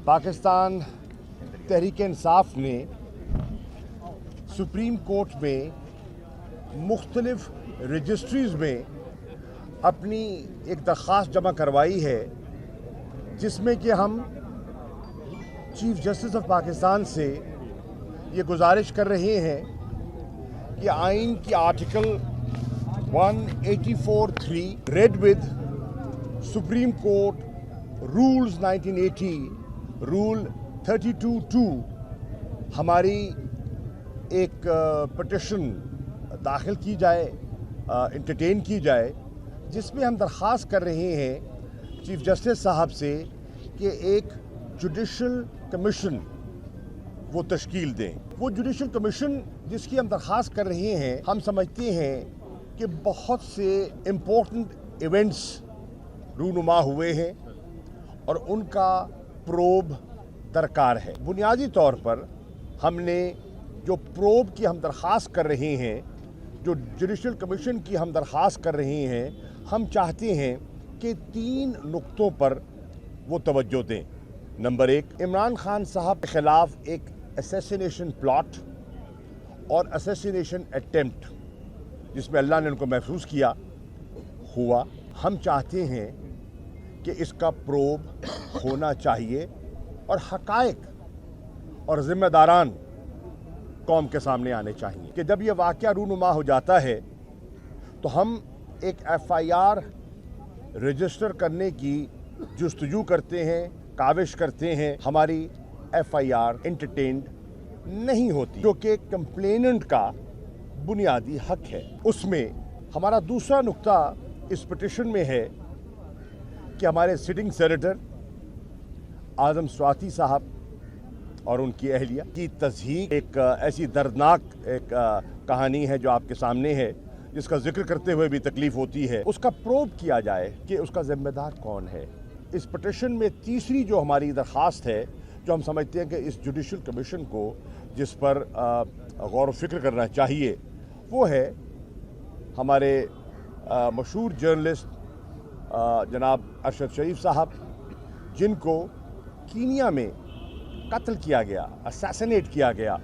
पाकिस्तान तहरीक इंसाफ ने supreme court में मुख्तलिफ रजिस्ट्रीज़ में अपनी एक दरख्वास्त जमा करवाई है, जिसमें कि हम चीफ जस्टिस ऑफ पाकिस्तान से ये गुजारिश कर रहे हैं कि आइन की article 184(3) read with supreme court rules 1980 rule 32(2) हमारी एक पिटिशन दाखिल की जाए, इंटरटेन की जाए, जिसमें हम दरख्वास्त कर रहे हैं चीफ जस्टिस साहब से कि एक जुडिशल कमीशन वो तश्कील दें। वो जुडिशल कमीशन जिसकी हम दरख्वास्त कर रहे हैं, हम समझते हैं कि बहुत से इम्पोर्टेंट इवेंट्स रूनुमा हुए हैं और उनका प्रोब दरकार है। बुनियादी तौर पर हमने जो प्रोब की हम दरख्वास्त कर रहे हैं, जो जुडिशल कमीशन की हम दरख्वास्त कर रहे हैं, हम चाहते हैं कि 3 नुक्तों पर वो तवज्जो दें। नंबर 1, इमरान खान साहब के ख़िलाफ़ एक असैसिनेशन प्लॉट और असैसिनेशन अटेम्प्ट, जिसमें अल्लाह ने उनको महफूज किया, हुआ। हम चाहते हैं कि इसका प्रोब होना चाहिए और हक़ाइक़ और ज़िम्मेदारान कौम के सामने आने चाहिए कि जब ये वाक़या रूनुमा हो जाता है तो हम एक FIR रजिस्टर करने की जुस्तजू करते हैं, काविश करते हैं। हमारी FIR एंटरटेन्ड नहीं होती, जो कि कंप्लेनेंट का बुनियादी हक है। उसमें हमारा दूसरा नुक्ता इस पिटिशन में है कि हमारे सिटिंग सेनेटर आज़म स्वाति साहब और उनकी अहलिया की तज़हीक एक ऐसी दर्दनाक एक कहानी है जो आपके सामने है, जिसका जिक्र करते हुए भी तकलीफ़ होती है। उसका प्रोब किया जाए कि उसका ज़िम्मेदार कौन है। इस पिटिशन में तीसरी जो हमारी दरख्वास्त है, जो हम समझते हैं कि इस जुडिशल कमीशन को जिस पर गौर व फिक्र करना चाहिए, वो है हमारे मशहूर जर्नलिस्ट जनाब अरशद शरीफ साहब, जिनको कीनिया में कत्ल किया गया, असैसिनेट किया गया